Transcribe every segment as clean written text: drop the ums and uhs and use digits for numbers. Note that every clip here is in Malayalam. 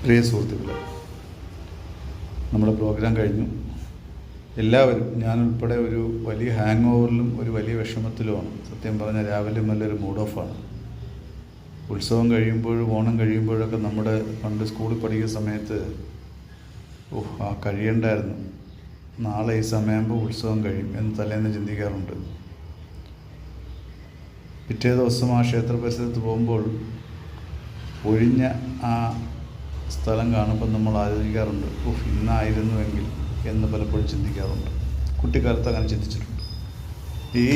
പ്രിയ സുഹൃത്തുക്കളെ, നമ്മുടെ പ്രോഗ്രാം കഴിഞ്ഞു. എല്ലാവരും, ഞാനുൾപ്പെടെ, ഒരു വലിയ ഹാങ് ഓവറിലും ഒരു വലിയ വിഷമത്തിലുമാണ്. സത്യം പറഞ്ഞാൽ രാവിലെ നല്ലൊരു മൂഡ് ഓഫാണ്. ഉത്സവം കഴിയുമ്പോഴും ഓണം കഴിയുമ്പോഴൊക്കെ നമ്മുടെ പണ്ട് സ്കൂളിൽ പഠിക്കുന്ന സമയത്ത് കഴിയണ്ടായിരുന്നു, നാളെ ഈ സമയമാകുമ്പോൾ ഉത്സവം കഴിയും എന്ന് തലേന്ന് ചിന്തിക്കാറുണ്ട്. പിറ്റേ ദിവസം ആ ക്ഷേത്ര പരിസരത്ത് പോകുമ്പോൾ ഒഴിഞ്ഞ ആ സ്ഥലം കാണുമ്പോൾ നമ്മൾ ആലോചിക്കാറുണ്ട്, ഇന്നായിരുന്നുവെങ്കിൽ എന്ന് പലപ്പോഴും ചിന്തിക്കാറുണ്ട്. കുട്ടിക്കാലത്ത് അങ്ങനെ ചിന്തിച്ചിട്ടുണ്ട്. ഈ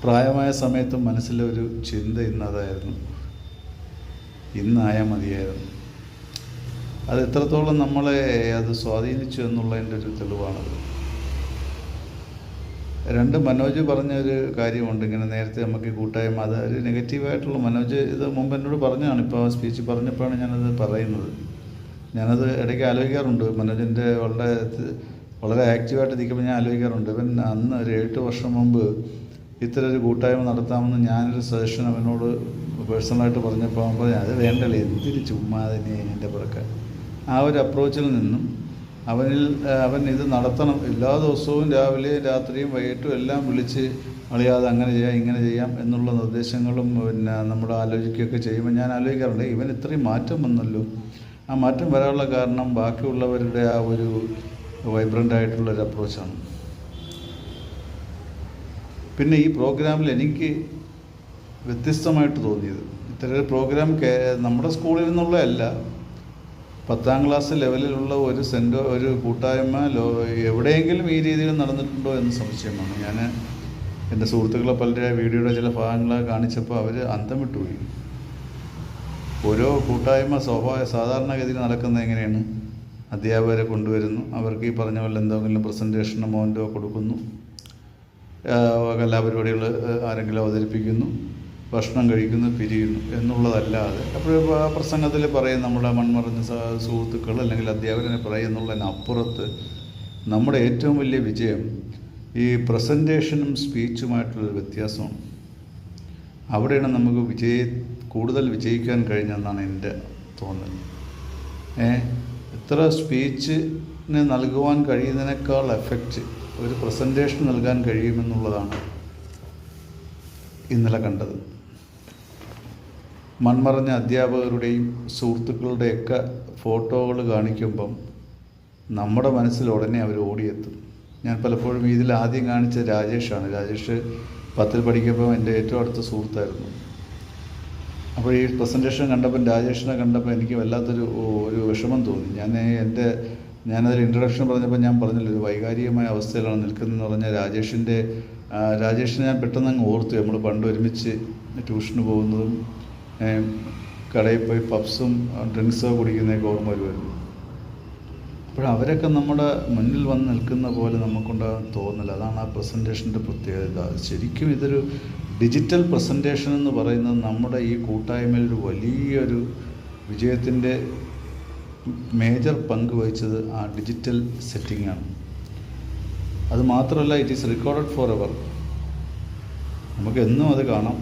പ്രായമായ സമയത്തും മനസ്സിലെ ഒരു ചിന്ത ഇന്നതായിരുന്നു, ഇന്നായാൽ മതിയായിരുന്നു. അത് എത്രത്തോളം നമ്മളെ അത് സ്വാധീനിച്ചു എന്നുള്ളതിൻ്റെ ഒരു തെളിവാണത്. മനോജ് പറഞ്ഞൊരു കാര്യമുണ്ട്, ഇങ്ങനെ നേരത്തെ നമുക്ക് കൂട്ടായ്മ, അത് ഒരു നെഗറ്റീവായിട്ടുള്ള, മനോജ് ഇത് മുമ്പ് എന്നോട് പറഞ്ഞതാണ്. ഇപ്പോൾ ആ സ്പീച്ച് പറഞ്ഞപ്പോഴാണ് ഞാനത് പറയുന്നത്. ഞാനത് ഇടയ്ക്ക് ആലോചിക്കാറുണ്ട്. മനോജിൻ്റെ വളരെ ആക്റ്റീവായിട്ട് നിൽക്കുമ്പോൾ ഞാൻ ആലോചിക്കാറുണ്ട്, ഇവൻ അന്ന് ഒരു 8 വർഷം മുമ്പ് ഇത്തരം ഒരു കൂട്ടായ്മ നടത്താമെന്ന് ഞാനൊരു സജഷൻ അവനോട് പേഴ്സണലായിട്ട് പറഞ്ഞപ്പോൾ അവൻ പറഞ്ഞു, അത് വേണ്ടല്ലേ, എന്തിന് ചുമ്മാ തന്നെ എൻ്റെ പുറക്കെ. ആ ഒരു അപ്രോച്ചിൽ നിന്നും അവൻ ഇത് നടത്തണം, എല്ലാ ദിവസവും രാവിലെയും രാത്രിയും വൈകിട്ടും എല്ലാം വിളിച്ച് അളിയാതെ അങ്ങനെ ചെയ്യാം ഇങ്ങനെ ചെയ്യാം എന്നുള്ള നിർദ്ദേശങ്ങളും നമ്മൾ ആലോചിക്കുകയൊക്കെ ചെയ്യുമ്പോൾ ഞാൻ ആലോചിക്കാറുണ്ട്, ഇവൻ ഇത്രയും മാറ്റം വന്നല്ലോ. ആ മാറ്റം വരാനുള്ള കാരണം ബാക്കിയുള്ളവരുടെ ആ ഒരു വൈബ്രൻ്റായിട്ടുള്ളൊരു അപ്രോച്ചാണ്. പിന്നെ ഈ പ്രോഗ്രാമിൽ എനിക്ക് വ്യത്യസ്തമായിട്ട് തോന്നിയത്, ഇത്തരം പ്രോഗ്രാം നമ്മുടെ സ്കൂളിൽ നിന്നുള്ളതല്ല, 10ാം ക്ലാസ് ലെവലിലുള്ള ഒരു കൂട്ടായ്മ എവിടെയെങ്കിലും ഈ രീതിയിൽ നടന്നിട്ടുണ്ടോ എന്ന് സംശയമാണ്. ഞാൻ എൻ്റെ സുഹൃത്തുക്കളെ പലരുടെ വീഡിയോയുടെ ചില ഭാഗങ്ങൾ കാണിച്ചപ്പോൾ അവർ അന്തം വിട്ടുപോയി. ഓരോ കൂട്ടായ്മ സാധാരണഗതിയിൽ നടക്കുന്നത് എങ്ങനെയാണ്? അധ്യാപകരെ കൊണ്ടുവരുന്നു, അവർക്ക് ഈ പറഞ്ഞ പോലെ എന്തെങ്കിലും പ്രസൻറ്റേഷനോ മോൻ്റോ കൊടുക്കുന്നു, കലാപരിപാടികൾ ആരെങ്കിലും അവതരിപ്പിക്കുന്നു, ഭക്ഷണം കഴിക്കുന്നു, പിരിയുന്നു എന്നുള്ളതല്ലാതെ അപ്പോൾ പ്രസംഗത്തിൽ പറയും നമ്മുടെ മൺമറഞ്ഞ സുഹൃത്തുക്കൾ അല്ലെങ്കിൽ അധ്യാപകനെ പറയുന്നുള്ളതിനപ്പുറത്ത് നമ്മുടെ ഏറ്റവും വലിയ വിജയം ഈ പ്രസൻറ്റേഷനും സ്പീച്ചുമായിട്ടുള്ളൊരു വ്യത്യാസമാണ്. അവിടെയാണ് നമുക്ക് കൂടുതൽ വിജയിക്കാൻ കഴിഞ്ഞെന്നാണ് എൻ്റെ തോന്നൽ. എത്ര സ്പീച്ചിന് നൽകുവാൻ കഴിയുന്നതിനേക്കാൾ എഫക്റ്റ് ഒരു പ്രസൻറ്റേഷൻ നൽകാൻ കഴിയുമെന്നുള്ളതാണ് ഇന്നലെ കണ്ടത്. മൺമറഞ്ഞ അധ്യാപകരുടെയും സുഹൃത്തുക്കളുടെയൊക്കെ ഫോട്ടോകൾ കാണിക്കുമ്പം നമ്മുടെ മനസ്സിൽ ഉടനെ അവർ ഓടിയെത്തും. ഞാൻ പലപ്പോഴും ഇതിൽ ആദ്യം കാണിച്ച രാജേഷാണ്. രാജേഷ് 10ൽ പഠിക്കുമ്പോൾ എൻ്റെ ഏറ്റവും അടുത്ത സുഹൃത്തായിരുന്നു. അപ്പോൾ ഈ പ്രസൻറ്റേഷൻ കണ്ടപ്പം, രാജേഷിനെ കണ്ടപ്പോൾ എനിക്ക് വല്ലാത്തൊരു വിഷമം തോന്നി. ഞാനതിൽ ഇൻട്രൊഡക്ഷൻ പറഞ്ഞപ്പോൾ ഞാൻ പറഞ്ഞില്ല, ഒരു വൈകാരികമായ അവസ്ഥയിലാണ് നിൽക്കുന്നതെന്ന് പറഞ്ഞാൽ രാജേഷിനെ ഞാൻ പെട്ടെന്ന് അങ്ങ് ഓർത്തു. നമ്മൾ പണ്ട് ഒരുമിച്ച് ട്യൂഷന് പോകുന്നതും കടയിൽ പോയി പബ്സും ഡ്രിങ്ക്സോ കുടിക്കുന്നതൊക്കെ ഓർമ്മ വരുമായിരുന്നു. അപ്പോൾ അവരൊക്കെ നമ്മുടെ മുന്നിൽ വന്ന് നിൽക്കുന്ന പോലെ നമുക്കുണ്ടാകാൻ തോന്നില്ല. അതാണ് ആ പ്രസൻറ്റേഷൻ്റെ പ്രത്യേകത. ശരിക്കും ഇതൊരു ഡിജിറ്റൽ പ്രസൻറ്റേഷൻ എന്ന് പറയുന്നത് നമ്മുടെ ഈ കൂട്ടായ്മയിൽ ഒരു വലിയൊരു വിജയത്തിൻ്റെ മേജർ പങ്ക് വഹിച്ചത് ആ ഡിജിറ്റൽ സെറ്റിങ്ങാണ്. അത് മാത്രമല്ല, it is recorded for ever. നമുക്ക് എന്നും അത് കാണാം,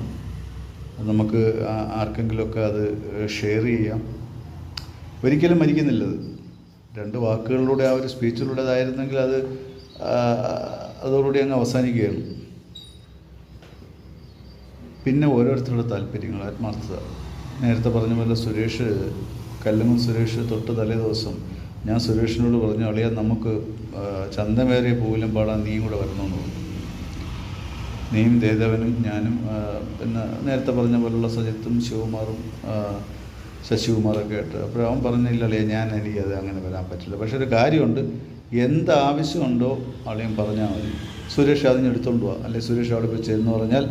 നമുക്ക് ആർക്കെങ്കിലുമൊക്കെ അത് ഷെയർ ചെയ്യാം. ഒരിക്കലും മരിക്കുന്നില്ലത്. 2 വാക്കുകളിലൂടെ ആ ഒരു സ്പീച്ചിലൂടേതായിരുന്നെങ്കിൽ അതോടുകൂടി അങ്ങ് അവസാനിക്കുകയാണ്. പിന്നെ ഓരോരുത്തരുടെ താല്പര്യങ്ങൾ, ആത്മാർത്ഥത. നേരത്തെ പറഞ്ഞ പോലെ കല്ലങ്ങൽ സുരേഷ് തൊട്ട് തലേ ദിവസം ഞാൻ സുരേഷിനോട് പറഞ്ഞു, അളിയാ നമുക്ക് ചന്തമേറിയ പൂവിലും പാടാൻ നീയും കൂടെ വരണമെന്ന് പറഞ്ഞു. നീയും ദേവനും ഞാനും പിന്നെ നേരത്തെ പറഞ്ഞ പോലുള്ള സജിത്തും ശിവകുമാറും ശശികുമാറൊക്കെ ആയിട്ട്. അപ്പോഴവൻ പറഞ്ഞില്ല, അളിയാ എനിക്കത് അങ്ങനെ വരാൻ പറ്റില്ല. പക്ഷെ ഒരു കാര്യമുണ്ട്, എന്താവശ്യമുണ്ടോ അളിയൻ പറഞ്ഞാൽ മതി, സുരേഷ് അതിനെടുത്തോണ്ട് പോവാം, അല്ലെങ്കിൽ സുരേഷ് അവിടെ പോയി ചെന്ന് പറഞ്ഞാൽ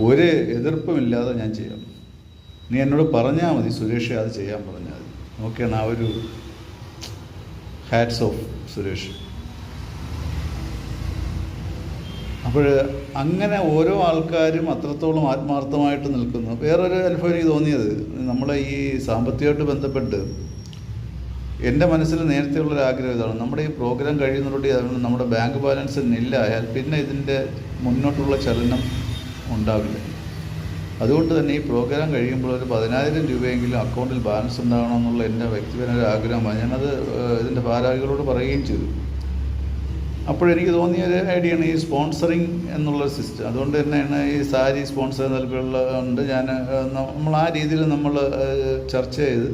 ഒരു എതിർപ്പുമില്ലാതെ ഞാൻ ചെയ്യാം. നീ എന്നോട് പറഞ്ഞാൽ മതി, സുരേഷ് അത് ചെയ്യാൻ പറഞ്ഞാൽ മതി. നോക്കിയാണ് ആ ഒരു ഹാറ്റ്സ് ഓഫ് സുരേഷ്. അപ്പോൾ അങ്ങനെ ഓരോ ആൾക്കാരും അത്രത്തോളം ആത്മാർത്ഥമായിട്ട് നിൽക്കുന്നു. വേറൊരു അനുഭവം എനിക്ക് തോന്നിയത്, നമ്മളെ ഈ സാമ്പത്തികമായിട്ട് ബന്ധപ്പെട്ട് എൻ്റെ മനസ്സിൽ നേരത്തെയുള്ളൊരു ആഗ്രഹം ഇതാണ്, നമ്മുടെ ഈ പ്രോഗ്രാം കഴിയുന്നതോടെ നമ്മുടെ ബാങ്ക് ബാലൻസ് നില്ലായാൽ പിന്നെ ഇതിൻ്റെ മുന്നോട്ടുള്ള ചലനം ഉണ്ടാവില്ല. അതുകൊണ്ട് തന്നെ ഈ പ്രോഗ്രാം കഴിയുമ്പോൾ ഒരു 10,000 രൂപയെങ്കിലും അക്കൗണ്ടിൽ ബാലൻസ് ഉണ്ടാകണമെന്നുള്ള എൻ്റെ വ്യക്തിപരമായ ഒരു ആഗ്രഹമാണ്. ഞാനത് ഇതിൻ്റെ ഭാരവാഹികളോട് പറയുകയും ചെയ്തു. അപ്പോഴെനിക്ക് തോന്നിയ ഒരു ഐഡിയയാണ് ഈ സ്പോൺസറിങ് എന്നുള്ള സിസ്റ്റം. അതുകൊണ്ട് തന്നെയാണ് ഈ സാരി സ്പോൺസർ നൽകുന്നുണ്ട്. നമ്മൾ ആ രീതിയിൽ നമ്മൾ ചർച്ച ചെയ്ത്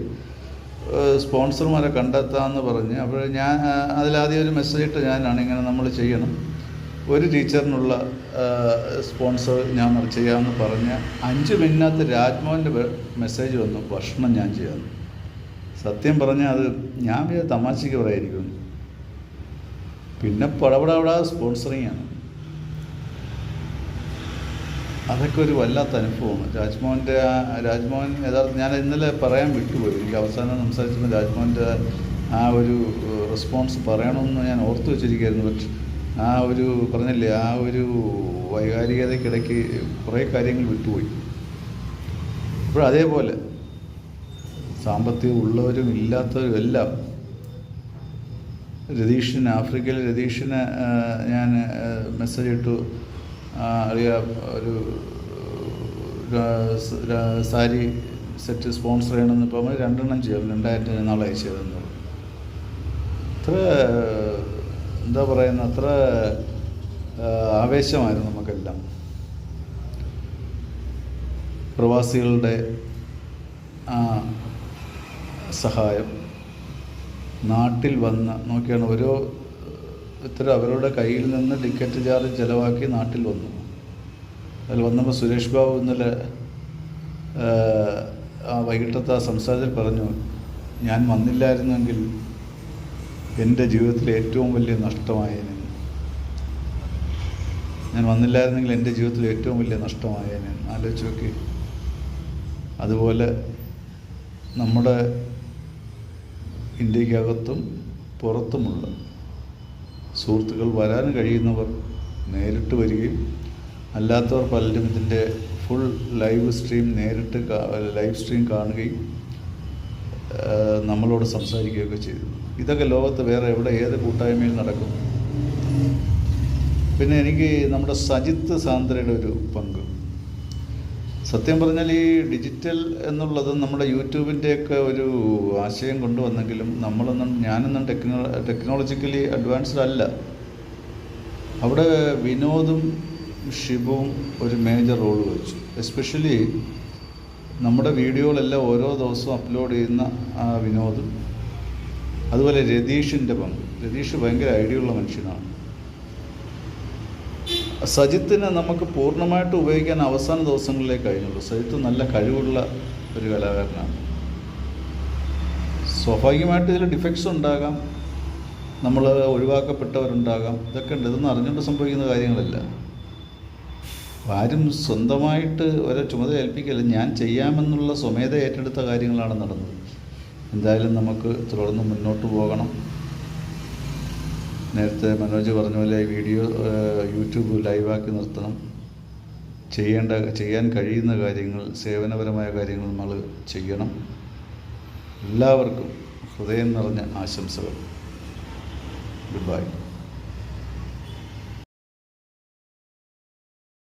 സ്പോൺസർമാരെ കണ്ടെത്താമെന്ന് പറഞ്ഞ് അപ്പോൾ ഞാൻ അതിലാദ്യം ഒരു മെസ്സേജ് ഇട്ട് ഞാനാണ് ഇങ്ങനെ നമ്മൾ ചെയ്യണം, ഒരു ടീച്ചറിനുള്ള സ്പോൺസർ ഞാൻ ചെയ്യാമെന്ന് പറഞ്ഞ് 5 മിനിറ്റിനകത്ത് രാജ്മോഹൻ്റെ മെസ്സേജ് വന്നു, ഭക്ഷണം ഞാൻ ചെയ്യാമെന്ന്. സത്യം പറഞ്ഞാൽ അത് ഞാൻ തമാശയ്ക്ക് പറയായിരിക്കും. പിന്നെ പടപടപടാ സ്പോൺസറിങ് ആണ്. അതൊക്കെ ഒരു വല്ലാത്ത അനുഭവമാണ്. രാജ്മോഹൻ യഥാർത്ഥം ഞാൻ ഇന്നലെ പറയാൻ വിട്ടുപോയി. എനിക്ക് അവസാനം സംസാരിച്ചപ്പോൾ രാജ്മോഹൻ്റെ ആ ഒരു റെസ്പോൺസ് പറയണമെന്ന് ഞാൻ ഓർത്തു വെച്ചിരിക്കുകയായിരുന്നു. പക്ഷെ ആ ഒരു പറഞ്ഞില്ലേ, ആ ഒരു വൈകാരികതയ്ക്കിടയ്ക്ക് കുറേ കാര്യങ്ങൾ വിട്ടുപോയി. അപ്പോൾ അതേപോലെ സാമ്പത്തികം ഉള്ളവരും ഇല്ലാത്തവരും എല്ലാം ആഫ്രിക്കയിൽ രതീഷിന് ഞാൻ മെസ്സേജ് ഇട്ടു, അറിയാം ഒരു സാരി സെറ്റ് സ്പോൺസർ ചെയ്യണമെന്ന്. ഇപ്പോൾ 2 ചെയ്യാം, 2000 നാളെ അയച്ചു തരുന്നു. അത്ര എന്താ പറയുന്നത്, അത്ര ആവേശമായിരുന്നു നമുക്കെല്ലാം. പ്രവാസികളുടെ സഹായം നാട്ടിൽ വന്ന് നോക്കിയാണ് അവരുടെ കയ്യിൽ നിന്ന് ടിക്കറ്റ് ചാർജ് ചിലവാക്കി നാട്ടിൽ വന്നു. അതിൽ വന്നപ്പോൾ സുരേഷ് ബാബു ഇന്നലെ വൈകിട്ടത്തെ സംസാരത്തിൽ പറഞ്ഞു, ഞാൻ വന്നില്ലായിരുന്നെങ്കിൽ എൻ്റെ ജീവിതത്തിലെ ഏറ്റവും വലിയ നഷ്ടമായേനെ. ആലോചിച്ച് നോക്കി. അതുപോലെ നമ്മുടെ ഇന്ത്യക്കകത്തും പുറത്തുമുള്ള സുഹൃത്തുക്കൾ വരാൻ കഴിയുന്നവർ നേരിട്ട് വരികയും അല്ലാത്തവർ പലരും ഇതിൻ്റെ ഫുൾ ലൈവ് സ്ട്രീം കാണുകയും നമ്മളോട് സംസാരിക്കുകയൊക്കെ ചെയ്തു. ഇതൊക്കെ ലോകത്ത് വേറെ എവിടെ ഏത് കൂട്ടായ്മയിൽ നടക്കും. പിന്നെ എനിക്ക് നമ്മുടെ സജിത്ത് സാന്ദ്രയുടെ ഒരു പങ്ക്, സത്യം പറഞ്ഞാൽ ഈ ഡിജിറ്റൽ എന്നുള്ളത് നമ്മുടെ യൂട്യൂബിൻ്റെയൊക്കെ ഒരു ആശയം കൊണ്ടുവന്നെങ്കിലും ഞാനൊന്നും ടെക്നോളജിക്കലി അഡ്വാൻസ്ഡ് അല്ല. അവിടെ വിനോദും ഷിബുവും ഒരു മേജർ റോൾ വഹിച്ചു. എസ്പെഷ്യലി നമ്മുടെ വീഡിയോകളെല്ലാം ഓരോ ദിവസവും അപ്ലോഡ് ചെയ്യുന്ന ആ വിനോദും, അതുപോലെ രതീഷിൻ്റെ പങ്ക്. രതീഷ് ഭയങ്കര ഐഡിയ ഉള്ള മനുഷ്യനാണ്. സജിത്തിനെ നമുക്ക് പൂർണ്ണമായിട്ട് ഉപയോഗിക്കാൻ അവസാന ദിവസങ്ങളിലേ കഴിഞ്ഞുള്ളൂ. സജിത്ത് നല്ല കഴിവുള്ള ഒരു കലാകാരനാണ്. സ്വാഭാവികമായിട്ട് ഇതിൽ ഡിഫക്ട്സ് ഉണ്ടാകാം, നമ്മൾ ഒഴിവാക്കപ്പെട്ടവരുണ്ടാകാം, ഇതൊക്കെ ഉണ്ട്. ഇതൊന്നും അറിഞ്ഞുകൊണ്ട് സംഭവിക്കുന്ന കാര്യങ്ങളല്ല. ആരും സ്വന്തമായിട്ട് ഓരോ ചുമതല ഏൽപ്പിക്കല്ല, ഞാൻ ചെയ്യാമെന്നുള്ള സ്വമേധ ഏറ്റെടുത്ത കാര്യങ്ങളാണ് നടന്നത്. എന്തായാലും നമുക്ക് തുടർന്ന് മുന്നോട്ട് പോകണം. നേരത്തെ മനോജ് പറഞ്ഞ പോലെ വീഡിയോ യൂട്യൂബ് ലൈവാക്കി നിർത്തണം. ചെയ്യാൻ കഴിയുന്ന കാര്യങ്ങൾ, സേവനപരമായ കാര്യങ്ങൾ നമ്മൾ ചെയ്യണം. എല്ലാവർക്കും ഹൃദയം നിറഞ്ഞ ആശംസകൾ. Good bye.